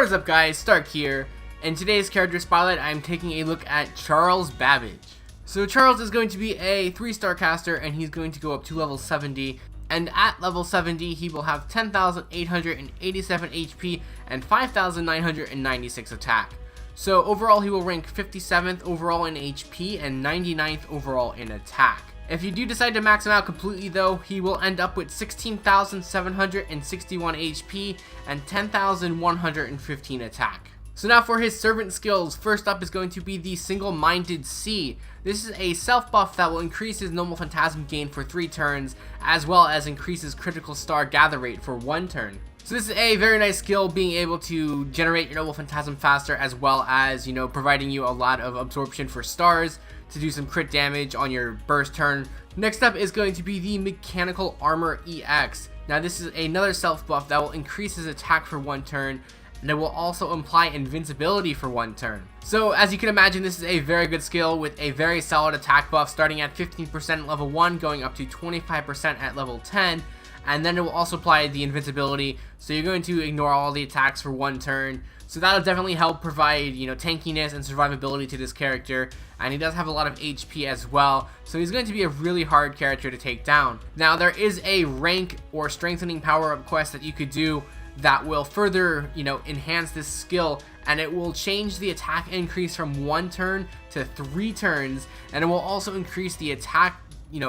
What is up guys, Stark here. In today's character spotlight, I'm taking a look at Charles Babbage. So Charles is going to be a 3-star caster and he's going to go up to level 70. And at level 70, he will have 10,887 HP and 5,996 attack. So overall, he will rank 57th overall in HP and 99th overall in attack. If you do decide to max him out completely though, he will end up with 16,761 HP and 10,115 attack. So now for his servant skills, first up is going to be the Single-Minded C. This is a self buff that will increase his normal phantasm gain for 3 turns, as well as increases critical star gather rate for 1 turn. So this is a very nice skill, being able to generate your noble phantasm faster, as well as, providing you a lot of absorption for stars to do some crit damage on your burst turn. Next up is going to be the Mechanical Armor EX. Now this is another self buff that will increase his attack for 1 turn, and it will also imply invincibility for 1 turn. So as you can imagine, this is a very good skill with a very solid attack buff, starting at 15% at level 1, going up to 25% at level 10, and then it will also apply the invincibility, so you're going to ignore all the attacks for 1 turn. So that'll definitely help provide, tankiness and survivability to this character, and he does have a lot of HP as well, so he's going to be a really hard character to take down. Now there is a rank or strengthening power-up quest that you could do that will further, enhance this skill, and it will change the attack increase from 1 turn to 3 turns, and it will also increase the attack,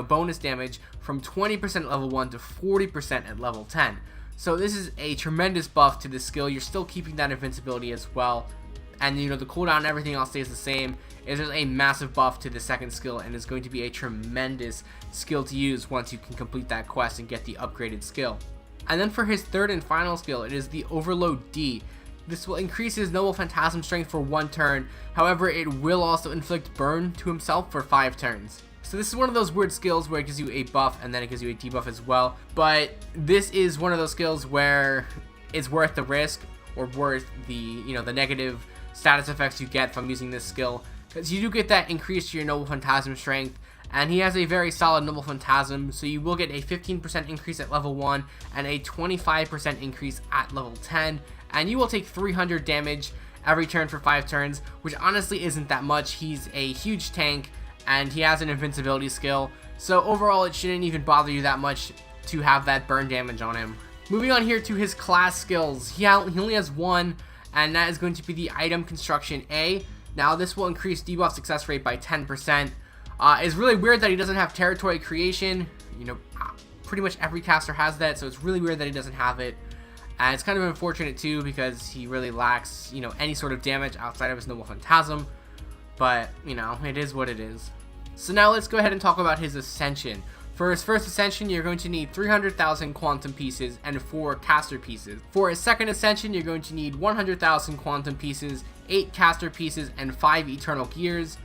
bonus damage from 20% at level 1 to 40% at level 10. So this is a tremendous buff to this skill. You're still keeping that invincibility as well, and the cooldown and everything else stays the same. It's just a massive buff to the second skill, and it's going to be a tremendous skill to use once you can complete that quest and get the upgraded skill. And then for his third and final skill, it is the Overload D. This will increase his noble phantasm strength for 1 turn, however it will also inflict burn to himself for 5 turns. So this is one of those weird skills where it gives you a buff and then it gives you a debuff as well, but this is one of those skills where it's worth the risk, or worth the, the negative status effects you get from using this skill, because you do get that increase to your noble phantasm strength, and he has a very solid noble phantasm, so you will get a 15% increase at level 1 and a 25% increase at level 10, and you will take 300 damage every turn for 5 turns, which honestly isn't that much. He's a huge tank, and he has an invincibility skill, so overall it shouldn't even bother you that much to have that burn damage on him. Moving on here to his class skills, he only has 1, and that is going to be the Item Construction A. Now this will increase debuff success rate by 10%. It's really weird that he doesn't have Territory Creation. Pretty much every caster has that, so it's really weird that he doesn't have it. And it's kind of unfortunate too, because he really lacks, any sort of damage outside of his Noble Phantasm. But, it is what it is. So now let's go ahead and talk about his Ascension. For his first Ascension, you're going to need 300,000 Quantum Pieces and 4 Caster Pieces. For his second Ascension, you're going to need 100,000 Quantum Pieces, 8 Caster Pieces, and 5 Eternal Gears.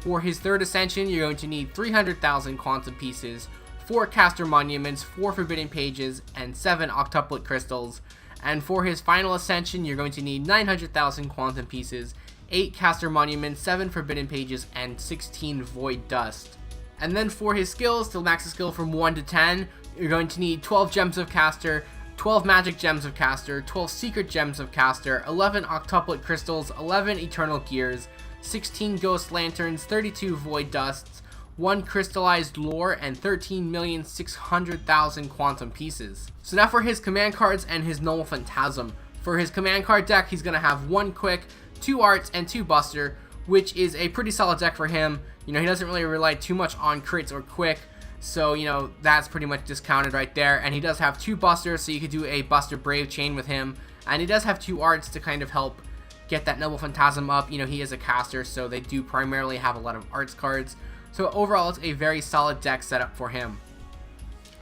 For his third Ascension, you're going to need 300,000 Quantum Pieces, 4 Caster Monuments, 4 Forbidden Pages, and 7 Octuplet Crystals. And for his final Ascension, you're going to need 900,000 Quantum Pieces, 8 Caster Monuments, 7 Forbidden Pages, and 16 Void Dust. And then for his skills, to max the skill from 1 to 10, you're going to need 12 Gems of Caster, 12 Magic Gems of Caster, 12 Secret Gems of Caster, 11 Octuplet Crystals, 11 Eternal Gears, 16 Ghost Lanterns, 32 Void Dusts, 1 Crystallized Lore, and 13,600,000 Quantum Pieces. So now for his command cards and his Noble Phantasm. For his command card deck, he's going to have 1 Quick, 2 Arts, and 2 Buster, which is a pretty solid deck for him. He doesn't really rely too much on crits or quick, so, that's pretty much discounted right there. And he does have 2 Busters, so you could do a Buster Brave chain with him. And he does have 2 Arts to kind of help get that Noble Phantasm up. He is a caster, so they do primarily have a lot of Arts cards. So overall, it's a very solid deck setup for him.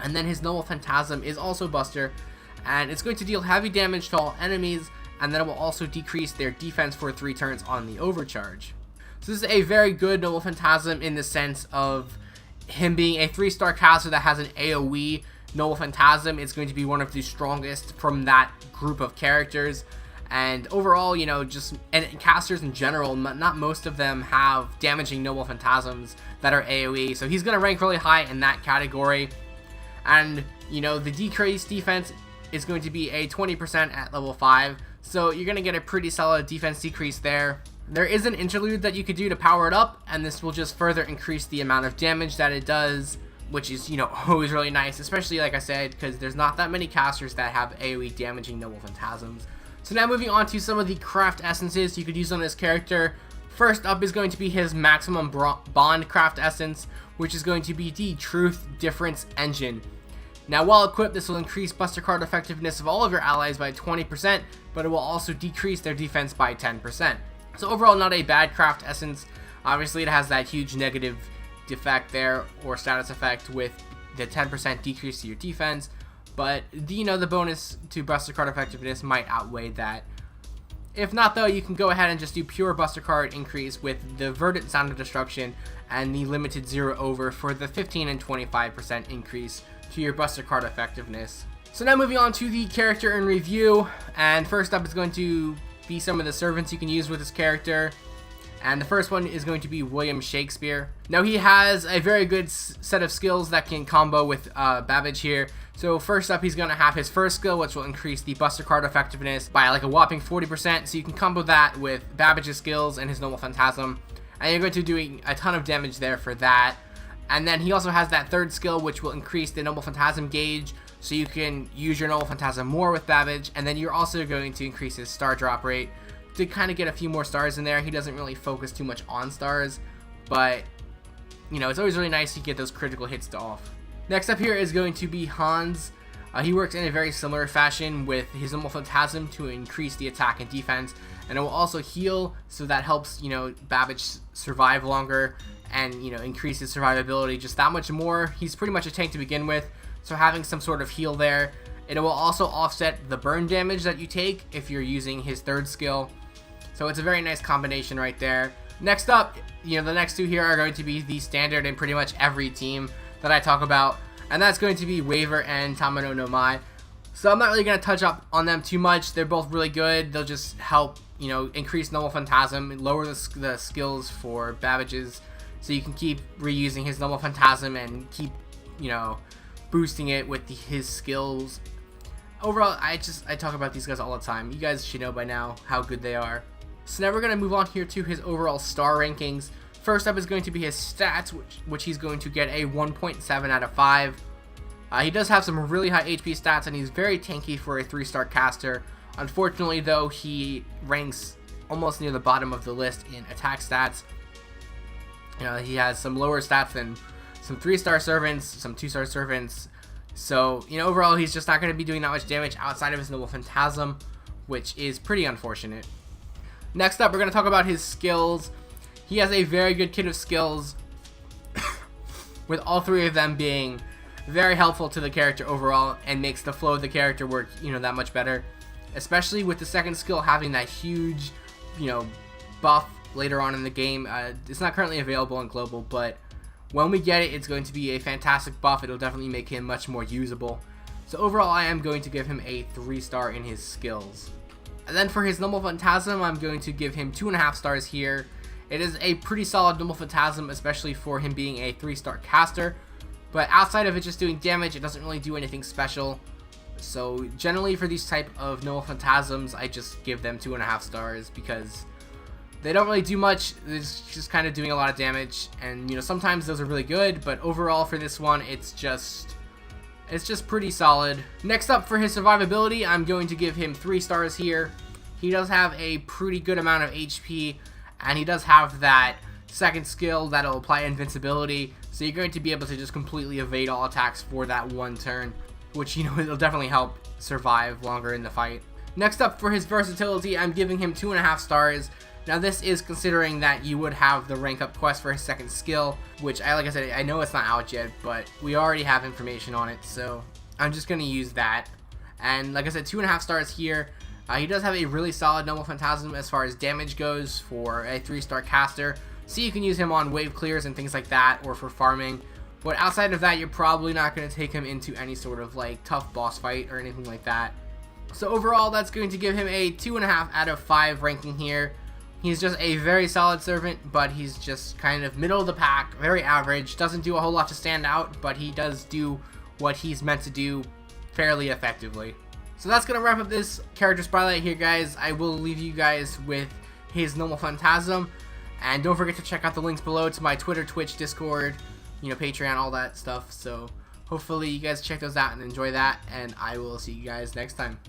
And then his Noble Phantasm is also Buster, and it's going to deal heavy damage to all enemies, and then it will also decrease their defense for 3 turns on the overcharge. So this is a very good Noble Phantasm in the sense of him being a 3-star caster that has an AoE Noble Phantasm. It's going to be one of the strongest from that group of characters. And overall, and casters in general, not most of them have damaging Noble Phantasms that are AoE. So he's going to rank really high in that category. And, the decreased defense is going to be a 20% at level 5. So you're going to get a pretty solid defense decrease there. There is an interlude that you could do to power it up, and this will just further increase the amount of damage that it does, which is, you know, always really nice, especially like I said, because there's not that many casters that have AoE damaging Noble Phantasms. So now moving on to some of the craft essences you could use on this character. First up is going to be his maximum bond craft essence, which is going to be the Truth Difference Engine. Now while equipped, this will increase Buster Card effectiveness of all of your allies by 20%, but it will also decrease their defense by 10%. So overall, not a bad craft essence. Obviously it has that huge negative defect there, or status effect, with the 10% decrease to your defense, but you know, the bonus to Buster Card effectiveness might outweigh that. If not though, you can go ahead and just do pure Buster Card increase with the Verdant Sound of Destruction and the limited 0 over for the 15 and 25% increase to your Buster Card effectiveness. So now moving on to the character in review, and first up is going to be some of the servants you can use with this character. And the first one is going to be William Shakespeare. Now he has a very good set of skills that can combo with Babbage here. So first up, he's going to have his first skill, which will increase the Buster Card effectiveness by like a whopping 40%. So you can combo that with Babbage's skills and his Noble Phantasm, and you're going to be doing a ton of damage there for that. And then he also has that third skill, which will increase the Noble Phantasm gauge, so you can use your Noble Phantasm more with Babbage. And then you're also going to increase his star drop rate to kind of get a few more stars in there. He doesn't really focus too much on stars, but you know, it's always really nice to get those critical hits to off. Next up here is going to be Hans. He works in a very similar fashion with his Noble Phantasm to increase the attack and defense, and it will also heal, so that helps, you know, Babbage survive longer and, you know, increase his survivability just that much more. He's pretty much a tank to begin with, so having some sort of heal there. It will also offset the burn damage that you take if you're using his third skill. So it's a very nice combination right there. Next up, you know, the next two here are going to be the standard in pretty much every team that I talk about, and that's going to be Waver and Tamano no Mai. So I'm not really going to touch up on them too much. They're both really good. They'll just help, you know, increase Noble Phantasm, lower the skills for Babbage's, so you can keep reusing his Noble Phantasm and keep, you know, boosting it with his skills. Overall, I talk about these guys all the time. You guys should know by now how good they are. So now we're going to move on here to his overall star rankings. First up is going to be his stats, which he's going to get a 1.7 out of 5. He does have some really high HP stats, and he's very tanky for a 3-star caster. Unfortunately though, he ranks almost near the bottom of the list in attack stats. You know, he has some lower stats than some 3-star servants, some 2-star servants. So, you know, overall he's just not going to be doing that much damage outside of his Noble Phantasm, which is pretty unfortunate. Next up, we're going to talk about his skills. He has a very good kit of skills, with all three of them being very helpful to the character overall, and makes the flow of the character work, you know, that much better. Especially with the second skill having that huge, you know, buff later on in the game. It's not currently available in Global, but when we get it, it's going to be a fantastic buff. It'll definitely make him much more usable. So overall, I am going to give him a 3-star in his skills. And then for his Noble Phantasm, I'm going to give him 2.5 stars here. It is a pretty solid Noble Phantasm, especially for him being a 3-star caster. But outside of it just doing damage, it doesn't really do anything special. So generally for these type of Noble Phantasms, I just give them 2.5 stars because they don't really do much. It's just kind of doing a lot of damage, and you know, sometimes those are really good, but overall for this one, it's just pretty solid. Next up, for his survivability, I'm going to give him 3 stars here. He does have a pretty good amount of HP, and he does have that second skill that'll apply invincibility, so you're going to be able to just completely evade all attacks for that one turn, which, you know, it'll definitely help survive longer in the fight. Next up, for his versatility, I'm giving him 2.5 stars. Now this is considering that you would have the rank up quest for his second skill, which like I said, I know it's not out yet, but we already have information on it, so I'm just going to use that. And like I said, 2.5 stars here. He does have a really solid Noble Phantasm as far as damage goes for a 3-star caster, so you can use him on wave clears and things like that, or for farming. But outside of that, you're probably not going to take him into any sort of like tough boss fight or anything like that. So overall, that's going to give him a 2.5 out of 5 ranking here. He's just a very solid servant, but he's just kind of middle of the pack, very average, doesn't do a whole lot to stand out, but he does do what he's meant to do fairly effectively. So that's going to wrap up this character spotlight here, guys. I will leave you guys with his normal phantasm. And don't forget to check out the links below to my Twitter, Twitch, Discord, Patreon, all that stuff. So hopefully you guys check those out and enjoy that. And I will see you guys next time.